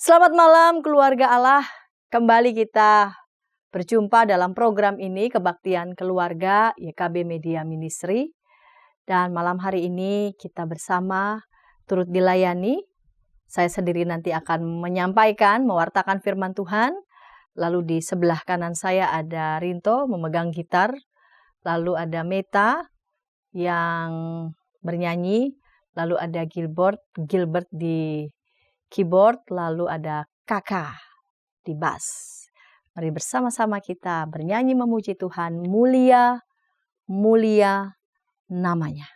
Selamat malam keluarga Allah, kembali kita berjumpa dalam program ini Kebaktian Keluarga YKB Media Ministry. Dan malam hari ini kita bersama turut dilayani. Saya sendiri nanti akan menyampaikan, mewartakan firman Tuhan. Lalu di sebelah kanan saya ada Rinto memegang gitar. Lalu ada Meta yang bernyanyi. Lalu ada Gilbert di keyboard, lalu ada Kakak di bass. Mari bersama-sama kita bernyanyi memuji Tuhan, mulia, mulia namanya.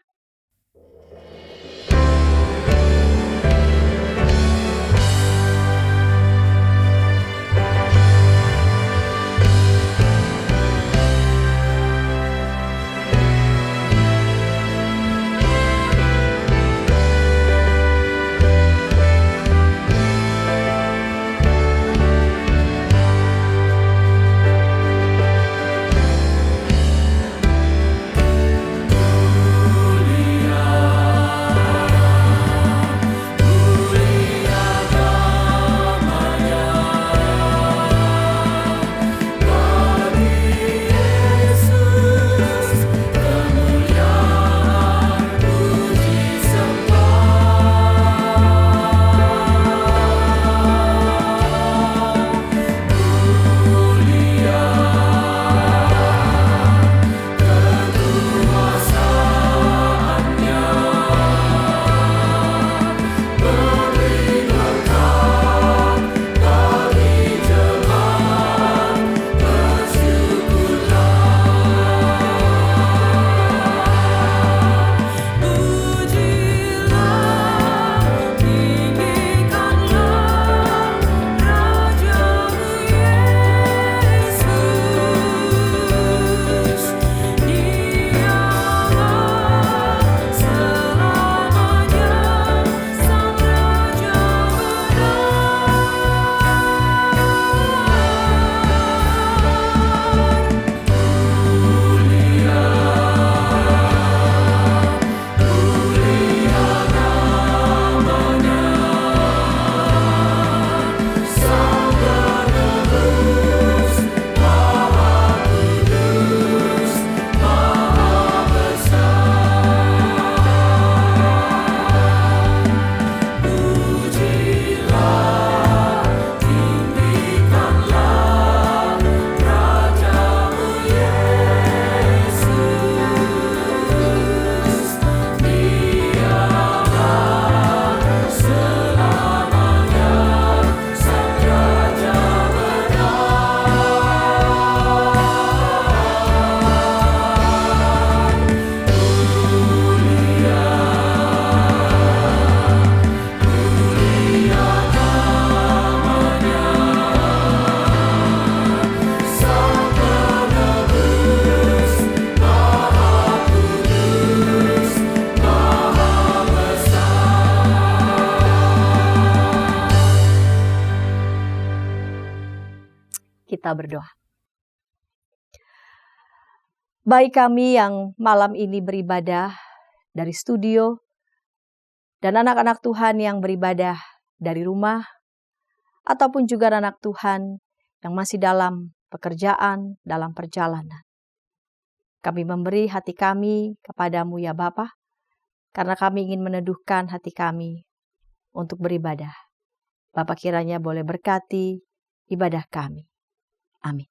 Kita berdoa. Baik kami yang malam ini beribadah dari studio dan anak-anak Tuhan yang beribadah dari rumah ataupun juga anak Tuhan yang masih dalam pekerjaan, dalam perjalanan. Kami memberi hati kami kepadamu ya Bapa, karena kami ingin meneduhkan hati kami untuk beribadah. Bapa kiranya boleh berkati ibadah kami. Amin.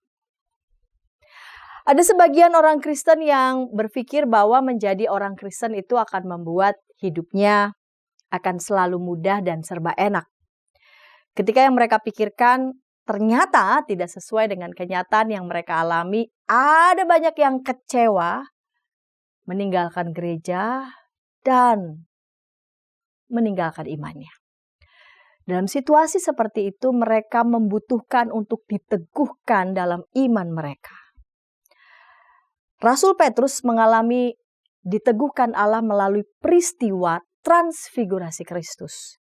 Ada sebagian orang Kristen yang berpikir bahwa menjadi orang Kristen itu akan membuat hidupnya akan selalu mudah dan serba enak. Ketika yang mereka pikirkan ternyata tidak sesuai dengan kenyataan yang mereka alami, ada banyak yang kecewa, meninggalkan gereja, dan meninggalkan imannya. Dalam situasi seperti itu, mereka membutuhkan untuk diteguhkan dalam iman mereka. Rasul Petrus mengalami diteguhkan Allah melalui peristiwa transfigurasi Kristus.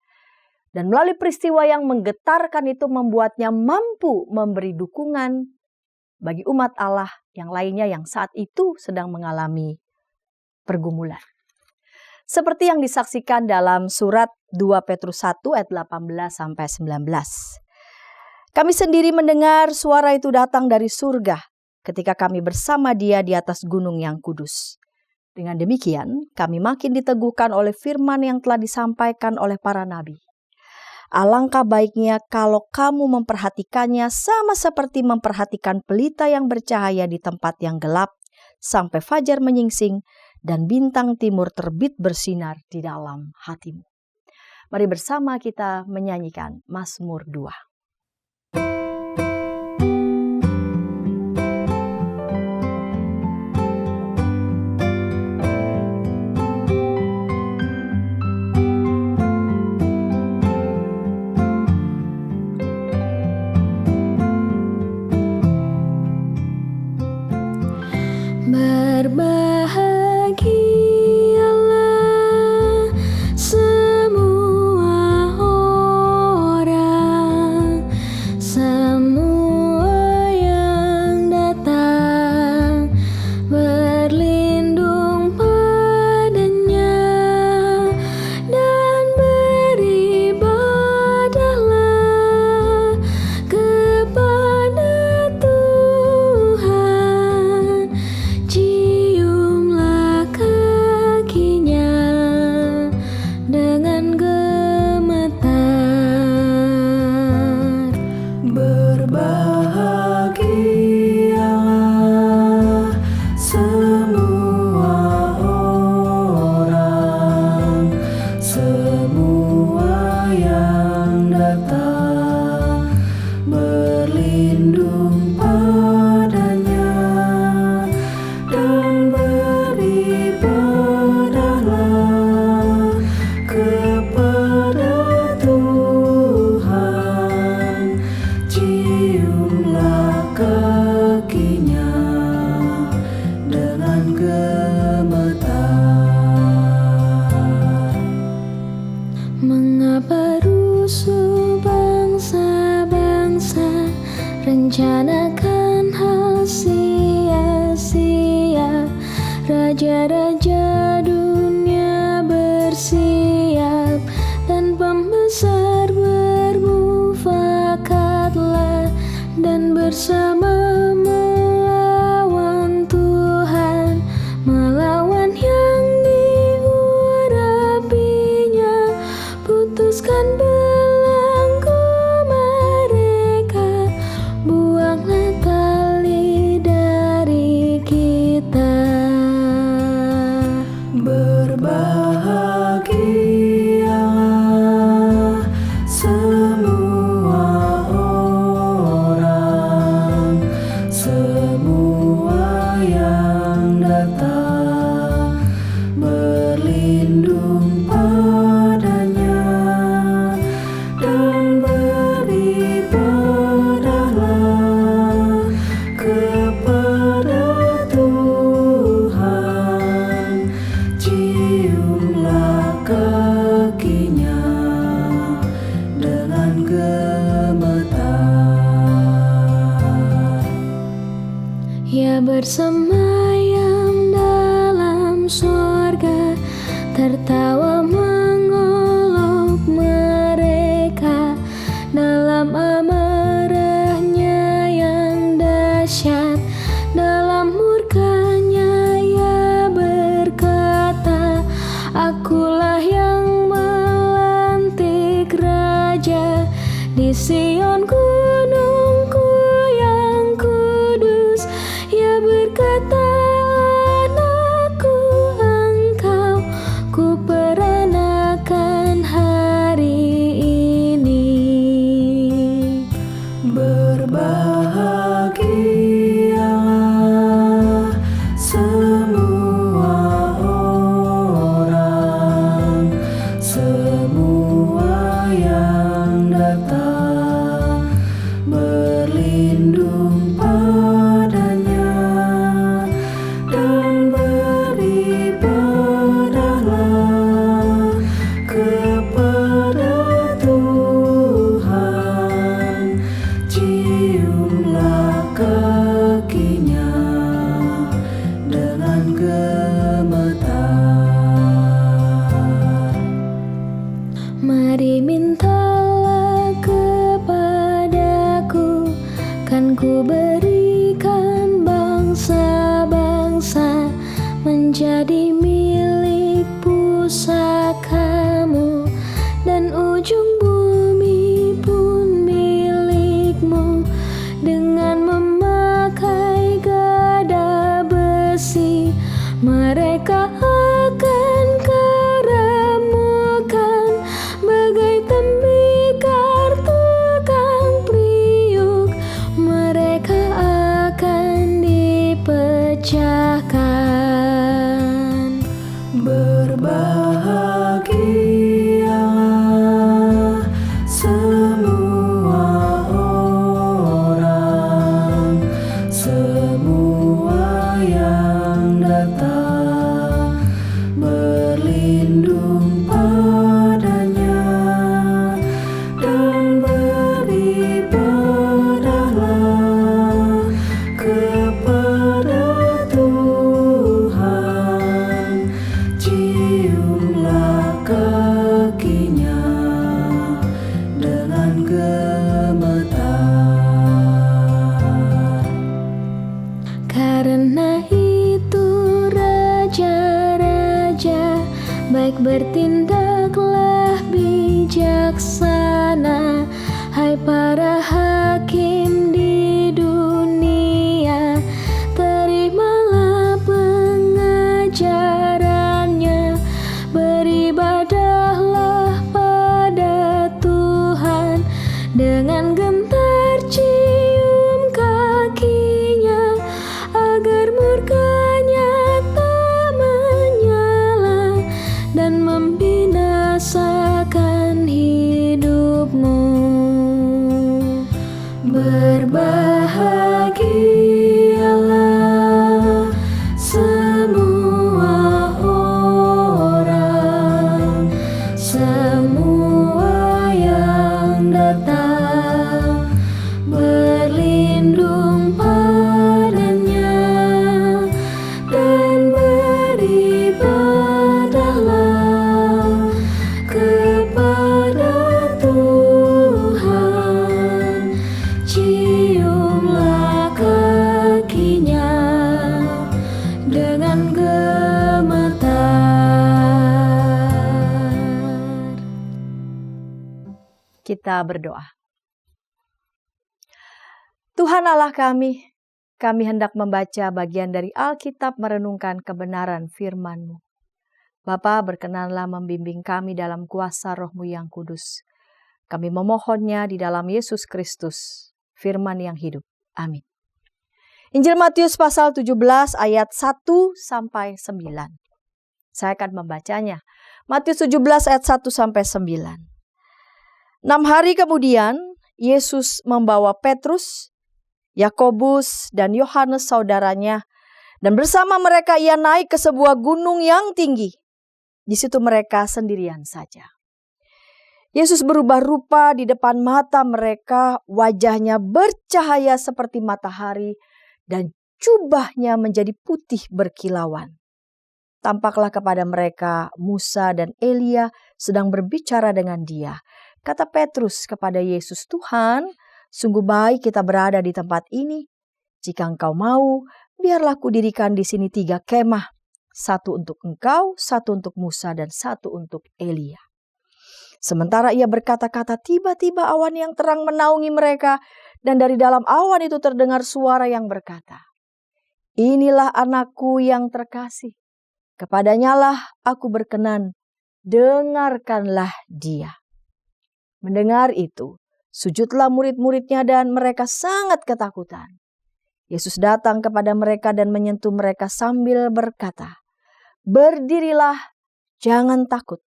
Dan melalui peristiwa yang menggetarkan itu membuatnya mampu memberi dukungan bagi umat Allah yang lainnya yang saat itu sedang mengalami pergumulan. Seperti yang disaksikan dalam surat 2 Petrus 1 ayat 18-19. Kami sendiri mendengar suara itu datang dari surga ketika kami bersama Dia di atas gunung yang kudus. Dengan demikian, kami makin diteguhkan oleh firman yang telah disampaikan oleh para nabi. Alangkah baiknya kalau kamu memperhatikannya sama seperti memperhatikan pelita yang bercahaya di tempat yang gelap sampai fajar menyingsing dan bintang timur terbit bersinar di dalam hatimu. Mari bersama kita menyanyikan Mazmur 2. Berbahagialah semua orang, semua yang datang berlindung padanya dan beribadahlah kepada Tuhan. Ciumlah kakinya dengan gemetar. Berbahagialah semua orang, semua yang datang berlindung padanya dan beribadahlah kepada Tuhan. Ciumlah kakinya dengan gemetar. Mengapa rusuh bangsa-bangsa rencanakan hal sia-sia? Raja-raja dunia bersiap dan pembesar bermufakatlah dan bersama melawan Tuhan, melawan yang diurapinya. Putuskan belenggu mereka, buanglah tali dari kita. Berbahagialah semua orang, semua yang datang berlindung padanya dan beribadahlah kepada Tuhan. Ciumlah kakinya dengan gemetar. Ia bersemayam dalam sorga, tertawa mengolok mereka. Dalam amarahnya yang dahsyat, dalam murkanya ia berkata, akulah yang melantik raja di Sion gunungku yang kudus. Ia berkata, anakku engkau kuperanakan hari ini. Berbahagialah semua orang, semua yang datang Berbahagialah semua orang, semua yang datang berlindung padanya, dan beribadahlah kepada Tuhan. Ciumlah kakinya dengan gemetar. Karena itu raja-raja baik bertindaklah bijaksana. Hai para hakim di dunia, terimalah pengajarannya. Beribadahlah pada Tuhan dengan gentar, cium kakinya agar murkanya tak menyala dan membinasakan hidupmu. Berbahagialah semua orang, semua yang datang berlindung padanya, dan beribadahlah kepada Tuhan. Ciumlah kakinya dengan gemetar. Kita berdoa. Tuhan Allah kami hendak membaca bagian dari Alkitab merenungkan kebenaran firman-Mu. Bapa, berkenanlah membimbing kami dalam kuasa Roh-Mu yang kudus. Kami memohonnya di dalam Yesus Kristus, firman yang hidup. Amin. Injil Matius pasal 17 ayat 1 sampai 9. Saya akan membacanya. Matius 17 ayat 1 sampai 9. 6 hari kemudian, Yesus membawa Petrus, Yakobus, dan Yohanes saudaranya, dan bersama mereka ia naik ke sebuah gunung yang tinggi. Di situ mereka sendirian saja. Yesus berubah rupa di depan mata mereka, wajahnya bercahaya seperti matahari, dan jubahnya menjadi putih berkilauan. Tampaklah kepada mereka Musa dan Elia sedang berbicara dengan dia. Kata Petrus kepada Yesus, "Tuhan, sungguh baik kita berada di tempat ini. Jika Engkau mau, biarlah kudirikan di sini 3 kemah. 1 untuk Engkau, 1 untuk Musa, dan 1 untuk Elia." Sementara ia berkata-kata, tiba-tiba awan yang terang menaungi mereka, dan dari dalam awan itu terdengar suara yang berkata, "Inilah anakku yang terkasih. Kepadanyalah aku berkenan, dengarkanlah dia." Mendengar itu, sujudlah murid-muridnya dan mereka sangat ketakutan. Yesus datang kepada mereka dan menyentuh mereka sambil berkata, "Berdirilah, jangan takut."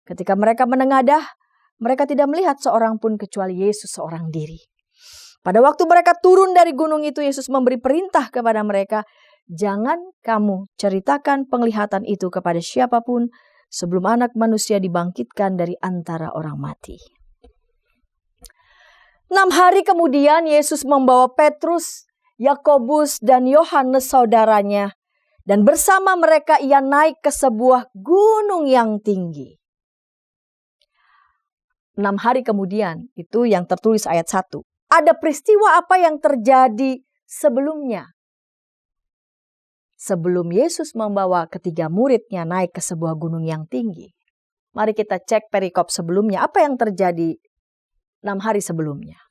Ketika mereka menengadah, mereka tidak melihat seorang pun kecuali Yesus seorang diri. Pada waktu mereka turun dari gunung itu, Yesus memberi perintah kepada mereka, "Jangan kamu ceritakan penglihatan itu kepada siapapun sebelum Anak Manusia dibangkitkan dari antara orang mati." 6 hari kemudian Yesus membawa Petrus, Yakobus, dan Yohanes saudaranya, dan bersama mereka ia naik ke sebuah gunung yang tinggi. 6 hari kemudian, itu yang tertulis ayat 1. Ada peristiwa apa yang terjadi sebelumnya? Sebelum Yesus membawa ketiga muridnya naik ke sebuah gunung yang tinggi. Mari kita cek perikop sebelumnya. Apa yang terjadi 6 hari sebelumnya?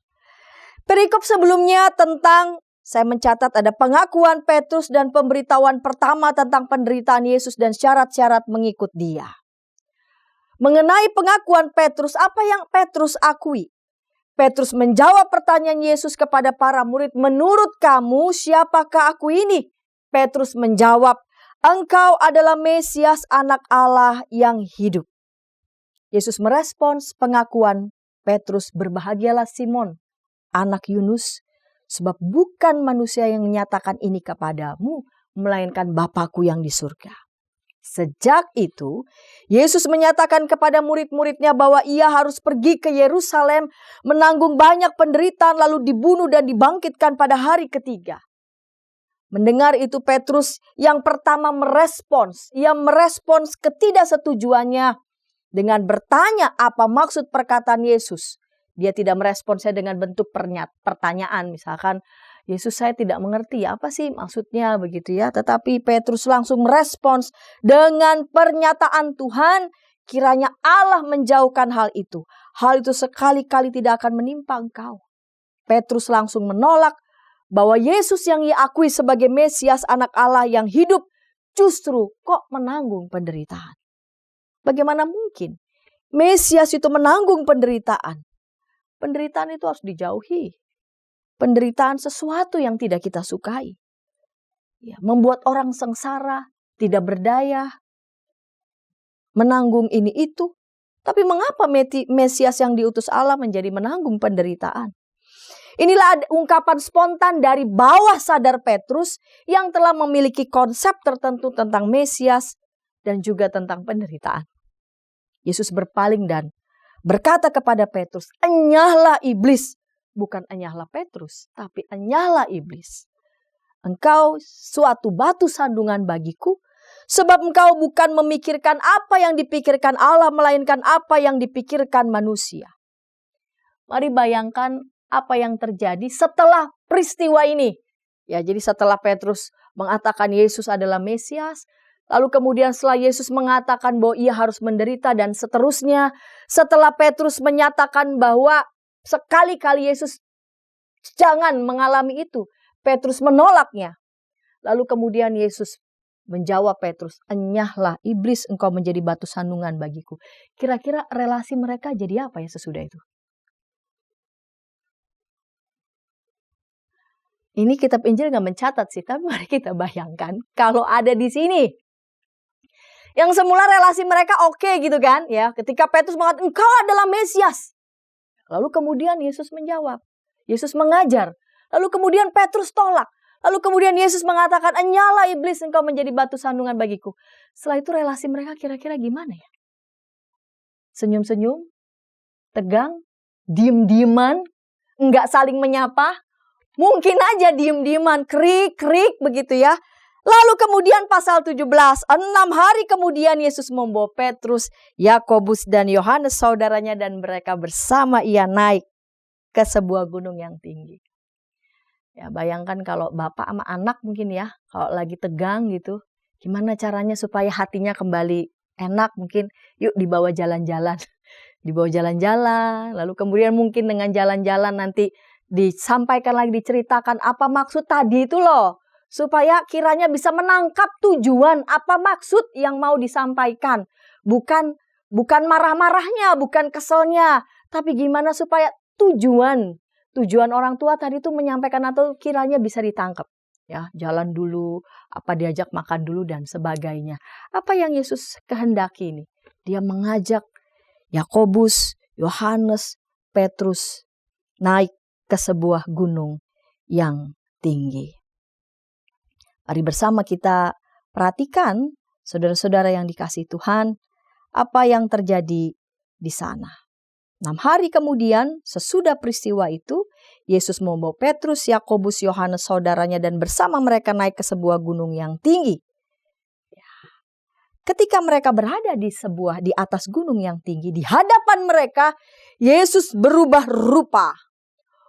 Perikop sebelumnya tentang, saya mencatat ada pengakuan Petrus dan pemberitahuan pertama tentang penderitaan Yesus dan syarat-syarat mengikut dia. Mengenai pengakuan Petrus, apa yang Petrus akui? Petrus menjawab pertanyaan Yesus kepada para murid, "Menurut kamu siapakah aku ini?" Petrus menjawab, Engkau adalah Mesias anak Allah yang hidup. Yesus merespons pengakuan Petrus, berbahagialah Simon, anak Yunus, sebab bukan manusia yang menyatakan ini kepadamu, melainkan Bapa-Ku yang di surga. Sejak itu, Yesus menyatakan kepada murid-muridnya bahwa ia harus pergi ke Yerusalem, menanggung banyak penderitaan, lalu dibunuh dan dibangkitkan pada hari ketiga. Mendengar itu Petrus yang pertama merespons. Ia merespons ketidaksetujuannya dengan bertanya apa maksud perkataan Yesus. Dia tidak meresponsnya dengan bentuk pertanyaan. Misalkan, Yesus saya tidak mengerti apa sih maksudnya begitu ya. Tetapi Petrus langsung merespons dengan pernyataan Tuhan. Kiranya Allah menjauhkan hal itu. Hal itu sekali-kali tidak akan menimpa engkau. Petrus langsung menolak bahwa Yesus yang ia akui sebagai Mesias anak Allah yang hidup justru kok menanggung penderitaan. Bagaimana mungkin Mesias itu menanggung penderitaan? Penderitaan itu harus dijauhi. Penderitaan sesuatu yang tidak kita sukai. Ya, membuat orang sengsara, tidak berdaya, menanggung ini itu. Tapi mengapa Mesias yang diutus Allah menjadi menanggung penderitaan? Inilah ungkapan spontan dari bawah sadar Petrus yang telah memiliki konsep tertentu tentang Mesias dan juga tentang penderitaan. Yesus berpaling dan berkata kepada Petrus, "Enyahlah iblis." Bukan enyahlah Petrus, tapi enyahlah iblis. Engkau suatu batu sandungan bagiku, sebab engkau bukan memikirkan apa yang dipikirkan Allah, melainkan apa yang dipikirkan manusia. Mari bayangkan apa yang terjadi setelah peristiwa ini. Ya, jadi setelah Petrus mengatakan Yesus adalah Mesias, lalu kemudian setelah Yesus mengatakan bahwa ia harus menderita dan seterusnya, setelah Petrus menyatakan bahwa sekali-kali Yesus jangan mengalami itu, Petrus menolaknya. Lalu kemudian Yesus menjawab Petrus, "Enyahlah iblis, engkau menjadi batu sandungan bagiku." Kira-kira relasi mereka jadi apa ya sesudah itu? Ini kitab Injil nggak mencatat sih, tapi mari kita bayangkan kalau ada di sini. Yang semula relasi mereka oke gitu kan, ya. Ketika Petrus mengatakan, "Engkau adalah Mesias." Lalu kemudian Yesus menjawab. Yesus mengajar. Lalu kemudian Petrus tolak. Lalu kemudian Yesus mengatakan, "Enyahlah iblis, engkau menjadi batu sandungan bagiku." Setelah itu relasi mereka kira-kira gimana ya? Senyum-senyum, tegang, diem-dieman, nggak saling menyapa. Mungkin aja diem-dieman, krik-krik begitu ya. Lalu kemudian pasal 17, 6 hari kemudian Yesus membawa Petrus, Yakobus dan Yohanes saudaranya dan mereka bersama ia naik ke sebuah gunung yang tinggi. Ya, bayangkan kalau bapak sama anak mungkin ya, kalau lagi tegang gitu, gimana caranya supaya hatinya kembali enak, mungkin yuk dibawa jalan-jalan. Dibawa jalan-jalan, lalu kemudian mungkin dengan jalan-jalan nanti disampaikan lagi, diceritakan apa maksud tadi itu loh. Supaya kiranya bisa menangkap tujuan apa maksud yang mau disampaikan. Bukan marah-marahnya, bukan keselnya. Tapi gimana supaya tujuan orang tua tadi itu menyampaikan atau kiranya bisa ditangkap. Ya, jalan dulu, apa diajak makan dulu dan sebagainya. Apa yang Yesus kehendaki ini? Dia mengajak Yakobus, Yohanes, Petrus naik ke sebuah gunung yang tinggi. Mari bersama kita perhatikan, saudara-saudara yang dikasihi Tuhan, apa yang terjadi di sana. 6 hari kemudian, sesudah peristiwa itu, Yesus membawa Petrus, Yakobus, Yohanes saudaranya dan bersama mereka naik ke sebuah gunung yang tinggi. Ketika mereka berada di atas gunung yang tinggi, di hadapan mereka, Yesus berubah rupa.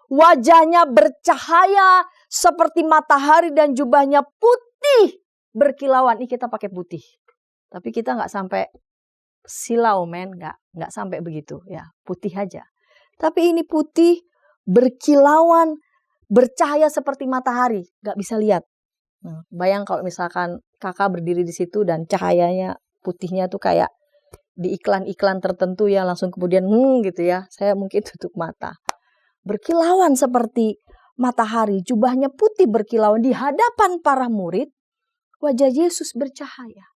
Wajahnya bercahaya seperti matahari dan jubahnya putih berkilauan. Ini kita pakai putih. Tapi kita nggak sampai silau nggak sampai begitu ya, putih aja. Tapi ini putih berkilauan, bercahaya seperti matahari, nggak bisa lihat. Nah, bayang kalau misalkan kakak berdiri di situ dan cahayanya putihnya tuh kayak di iklan-iklan tertentu ya, langsung kemudian gitu ya, saya mungkin tutup mata. Berkilauan seperti matahari, jubahnya putih berkilauan di hadapan para murid. wajah Yesus bercahaya.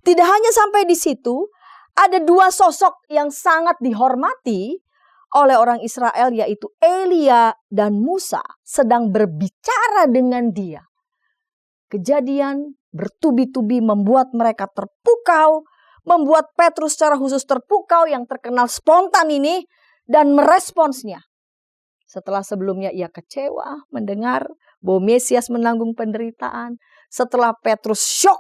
Tidak hanya sampai di situ, ada dua sosok yang sangat dihormati oleh orang Israel, yaitu Elia dan Musa, sedang berbicara dengan dia. Kejadian bertubi-tubi membuat mereka terpukau, membuat Petrus secara khusus terpukau yang terkenal spontan ini dan meresponsnya. Setelah sebelumnya ia kecewa mendengar bahwa Mesias menanggung penderitaan, setelah Petrus syok,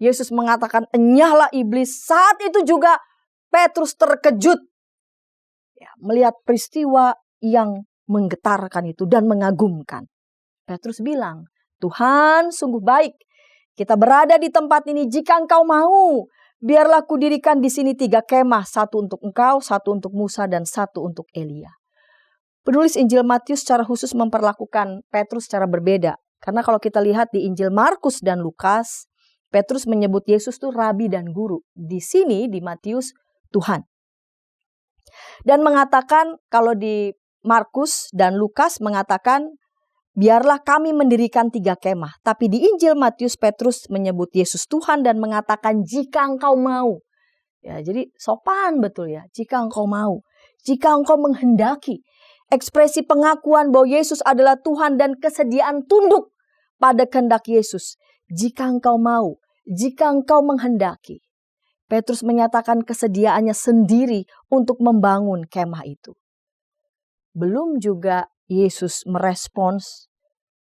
Yesus mengatakan, "Enyahlah iblis." Saat itu juga Petrus terkejut melihat peristiwa yang menggetarkan itu dan mengagumkan. Petrus bilang, "Tuhan sungguh baik. Kita berada di tempat ini. Jika Engkau mau, biarlah kudirikan di sini 3 kemah. 1 untuk Engkau, 1 untuk Musa, dan 1 untuk Elia." Penulis Injil Matius secara khusus memperlakukan Petrus secara berbeda. Karena kalau kita lihat di Injil Markus dan Lukas, Petrus menyebut Yesus itu rabi dan guru. Di sini di Matius Tuhan. Dan mengatakan kalau di Markus dan Lukas mengatakan biarlah kami mendirikan 3 kemah. Tapi di Injil Matius Petrus menyebut Yesus Tuhan dan mengatakan jika engkau mau. Ya, jadi sopan betul ya. Jika engkau mau. Jika engkau menghendaki. Ekspresi pengakuan bahwa Yesus adalah Tuhan dan kesediaan tunduk pada kehendak Yesus. Jika engkau mau, jika engkau menghendaki. Petrus menyatakan kesediaannya sendiri untuk membangun kemah itu. Belum juga Yesus merespons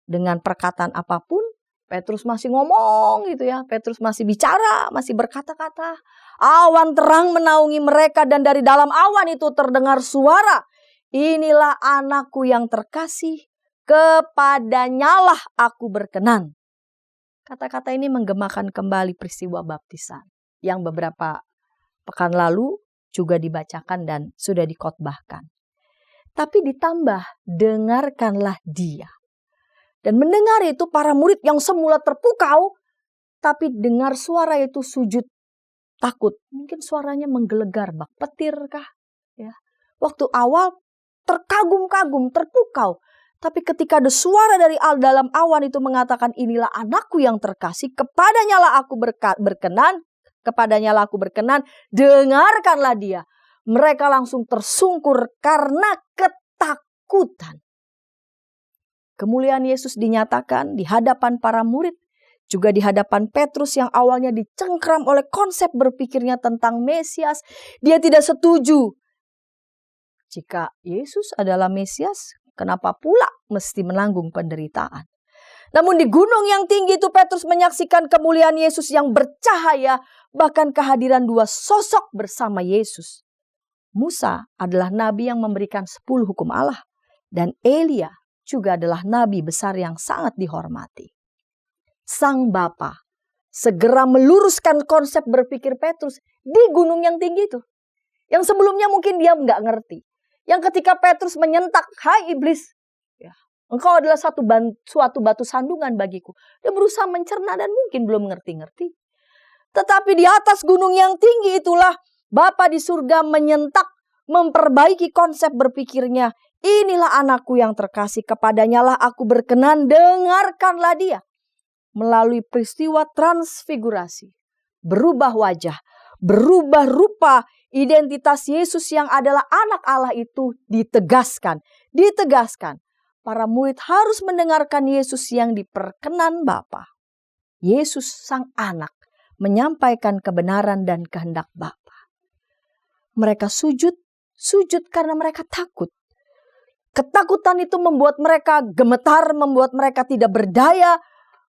dengan perkataan apapun. Petrus masih ngomong gitu ya. Petrus masih bicara, masih berkata-kata. Awan terang menaungi mereka dan dari dalam awan itu terdengar suara. "Inilah anakku yang terkasih, kepadanyalah aku berkenan." Kata-kata ini menggemakan kembali peristiwa baptisan yang beberapa pekan lalu juga dibacakan dan sudah dikhotbahkan. Tapi ditambah, dengarkanlah dia. Dan mendengar itu para murid yang semula terpukau, tapi dengar suara itu sujud takut. Mungkin suaranya menggelegar bak petir kah? Ya. Waktu awal terkagum-kagum, terpukau. Tapi ketika ada suara dari dalam awan itu mengatakan, "Inilah anakku yang terkasih, kepadanyalah aku berkenan, kepadanyalah aku berkenan, dengarkanlah dia." Mereka langsung tersungkur karena ketakutan. Kemuliaan Yesus dinyatakan di hadapan para murid, juga di hadapan Petrus yang awalnya dicengkram oleh konsep berpikirnya tentang Mesias. Dia tidak setuju. Jika Yesus adalah Mesias, kenapa pula mesti menanggung penderitaan? Namun di gunung yang tinggi itu Petrus menyaksikan kemuliaan Yesus yang bercahaya, bahkan kehadiran 2 sosok bersama Yesus. Musa adalah nabi yang memberikan 10 hukum Allah, dan Elia juga adalah nabi besar yang sangat dihormati. Sang Bapa segera meluruskan konsep berpikir Petrus di gunung yang tinggi itu. Yang sebelumnya mungkin dia nggak ngerti. Yang ketika Petrus menyentak, "Hai iblis, ya, engkau adalah suatu batu sandungan bagiku." Dia berusaha mencerna dan mungkin belum ngerti-ngerti. Tetapi di atas gunung yang tinggi itulah Bapa di surga menyentak, memperbaiki konsep berpikirnya. "Inilah anakku yang terkasih, kepadanyalah aku berkenan, dengarkanlah dia." Melalui peristiwa transfigurasi, berubah wajah, berubah rupa, identitas Yesus yang adalah anak Allah itu ditegaskan. Para murid harus mendengarkan Yesus yang diperkenan Bapa. Yesus sang anak menyampaikan kebenaran dan kehendak Bapa. Mereka sujud karena mereka takut. Ketakutan itu membuat mereka gemetar, membuat mereka tidak berdaya,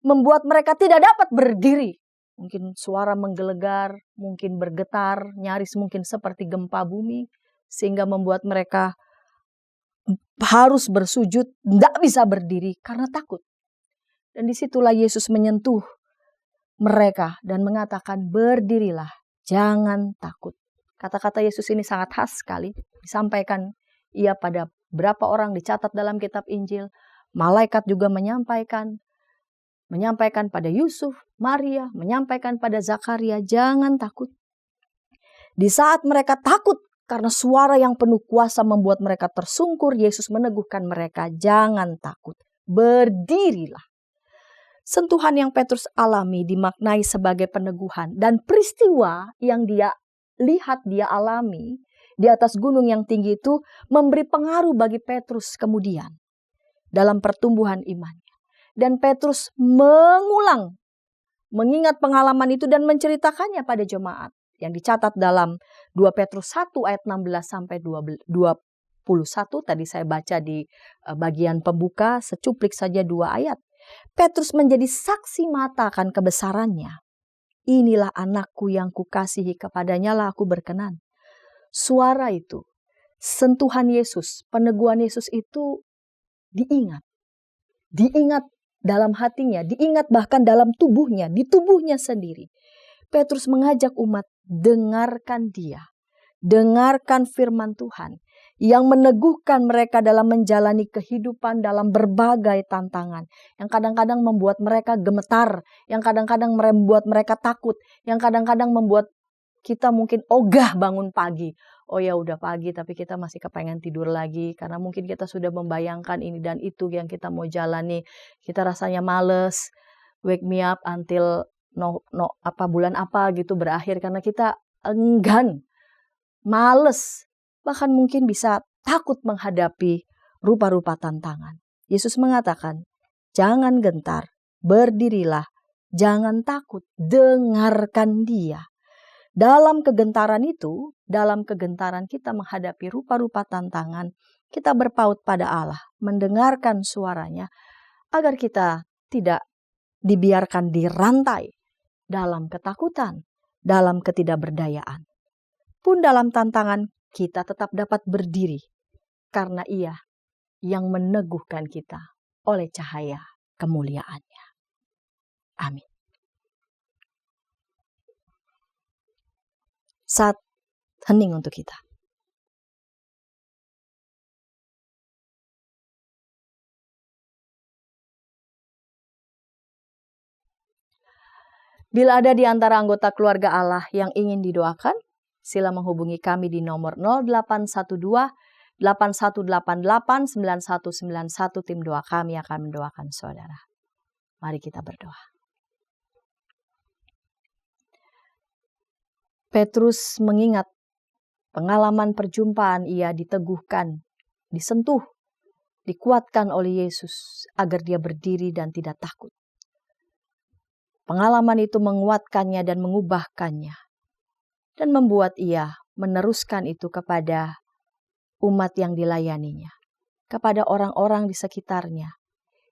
membuat mereka tidak dapat berdiri. Mungkin suara menggelegar, mungkin bergetar, nyaris mungkin seperti gempa bumi. Sehingga membuat mereka harus bersujud, tidak bisa berdiri karena takut. Dan disitulah Yesus menyentuh mereka dan mengatakan, "Berdirilah, jangan takut." Kata-kata Yesus ini sangat khas sekali. Disampaikan ia pada berapa orang, dicatat dalam kitab Injil. Malaikat juga menyampaikan pada Yusuf, Maria, menyampaikan pada Zakaria, "Jangan takut." Di saat mereka takut karena suara yang penuh kuasa membuat mereka tersungkur, Yesus meneguhkan mereka, "Jangan takut, berdirilah." Sentuhan yang Petrus alami dimaknai sebagai peneguhan, dan peristiwa yang dia lihat, dia alami di atas gunung yang tinggi itu memberi pengaruh bagi Petrus kemudian dalam pertumbuhan imannya. Dan Petrus mengingat pengalaman itu dan menceritakannya pada jemaat yang dicatat dalam 2 Petrus 1 ayat 16 sampai 21. Tadi saya baca di bagian pembuka secuplik saja 2 ayat. Petrus menjadi saksi mata akan kebesarannya. Inilah anakku yang kukasihi, kepadanya lah aku berkenan. Suara itu, sentuhan Yesus, peneguhan Yesus itu diingat. Diingat dalam hatinya, diingat bahkan dalam tubuhnya, di tubuhnya sendiri. Petrus mengajak umat, dengarkan dia. Dengarkan firman Tuhan yang meneguhkan mereka dalam menjalani kehidupan dalam berbagai tantangan. Yang kadang-kadang membuat mereka gemetar, yang kadang-kadang membuat mereka takut, yang kadang-kadang membuat kita mungkin ogah bangun pagi. Oh ya udah pagi tapi kita masih kepengen tidur lagi. Karena mungkin kita sudah membayangkan ini dan itu yang kita mau jalani. Kita rasanya males, wake me up until bulan apa gitu berakhir. Karena kita enggan, males, bahkan mungkin bisa takut menghadapi rupa-rupa tantangan. Yesus mengatakan, jangan gentar, berdirilah, jangan takut, dengarkan dia. Dalam kegentaran itu, dalam kegentaran kita menghadapi rupa-rupa tantangan, kita berpaut pada Allah, mendengarkan suaranya, agar kita tidak dibiarkan dirantai dalam ketakutan, dalam ketidakberdayaan. Pun dalam tantangan kita tetap dapat berdiri karena Ia yang meneguhkan kita oleh cahaya kemuliaannya. Amin. Saat hening untuk kita. Bila ada di antara anggota keluarga Allah yang ingin didoakan, sila menghubungi kami di nomor 0812 8188 9191. Tim doa kami akan mendoakan saudara. Mari kita berdoa. Petrus mengingat pengalaman perjumpaan ia diteguhkan, disentuh, dikuatkan oleh Yesus agar dia berdiri dan tidak takut. Pengalaman itu menguatkannya dan mengubahkannya dan membuat ia meneruskan itu kepada umat yang dilayaninya, kepada orang-orang di sekitarnya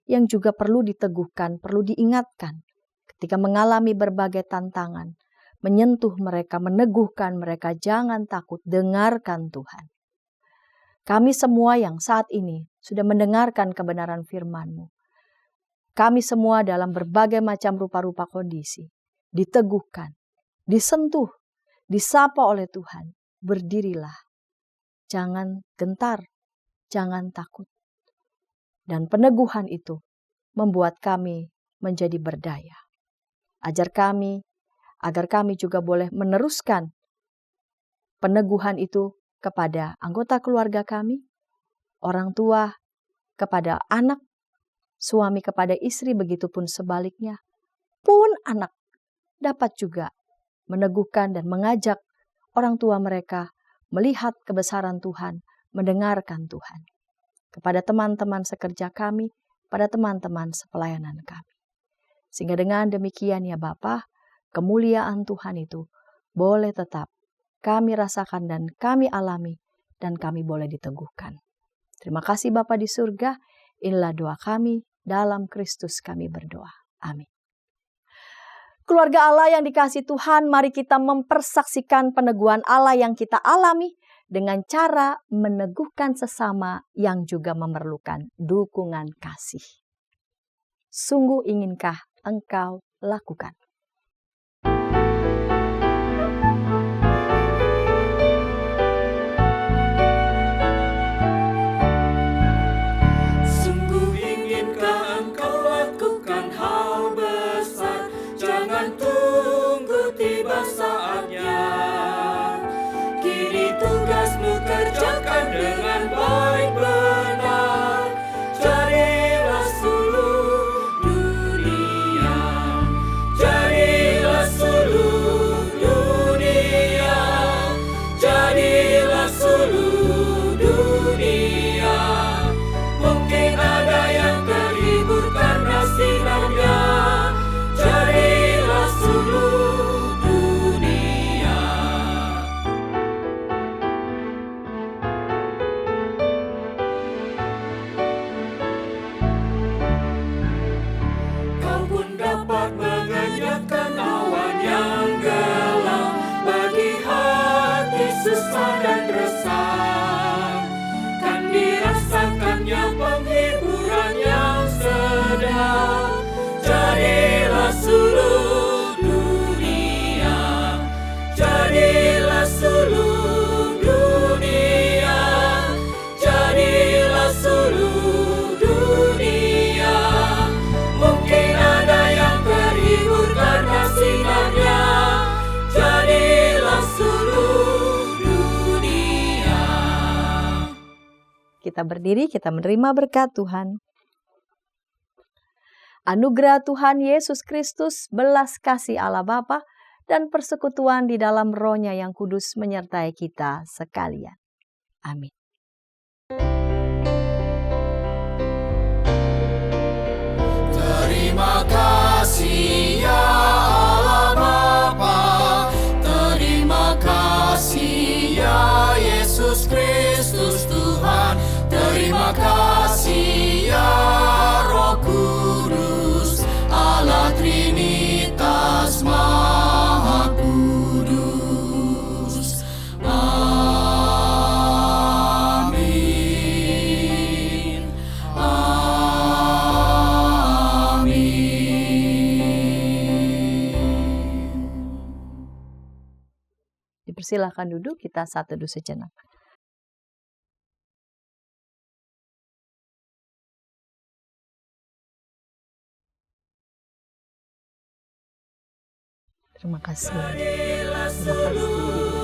yang juga perlu diteguhkan, perlu diingatkan ketika mengalami berbagai tantangan, menyentuh mereka, meneguhkan mereka, jangan takut, dengarkan Tuhan. Kami semua yang saat ini sudah mendengarkan kebenaran firman-Mu, kami semua dalam berbagai macam rupa-rupa kondisi, diteguhkan, disentuh, disapa oleh Tuhan, berdirilah, jangan gentar, jangan takut. Dan peneguhan itu membuat kami menjadi berdaya. Ajar kami, agar kami juga boleh meneruskan peneguhan itu kepada anggota keluarga kami, orang tua kepada anak, suami kepada istri, begitupun sebaliknya. Pun anak dapat juga meneguhkan dan mengajak orang tua mereka melihat kebesaran Tuhan, mendengarkan Tuhan. Kepada teman-teman sekerja kami, pada teman-teman sepelayanan kami. Sehingga dengan demikian ya Bapa, kemuliaan Tuhan itu boleh tetap kami rasakan dan kami alami dan kami boleh diteguhkan. Terima kasih Bapa di surga, inilah doa kami, dalam Kristus kami berdoa. Amin. Keluarga Allah yang dikasihi Tuhan, mari kita mempersaksikan peneguhan Allah yang kita alami dengan cara meneguhkan sesama yang juga memerlukan dukungan kasih. Sungguh inginkah engkau lakukan? Sungguh inginkah engkau lakukan hal besar, jangan tunggu tiba saatnya. Kini tugasmu kerjakan dengan baik benar, carilah seluruh dunia. susah dan resah, kan dirasakannya penghiburan yang sedang. Jadilah suluh dunia, jadilah suluh dunia, jadilah suluh dunia. Mungkin ada yang terhibur karena sinarnya. Jadilah suluh dunia. Kita berdiri, kita menerima berkat Tuhan. Anugerah Tuhan Yesus Kristus, belas kasih Allah Bapa, dan persekutuan di dalam Roh-Nya yang kudus menyertai kita sekalian. Amin. Terima kasih ya Allah Bapa, terima kasih ya Yesus Kristus Tuhan, terima kasih ya Roh Kudus, Allah Trinitas Maha Kudus. Amin. Dipersilakan duduk, kita saat teduh sejenak. Terima kasih. Terima kasih.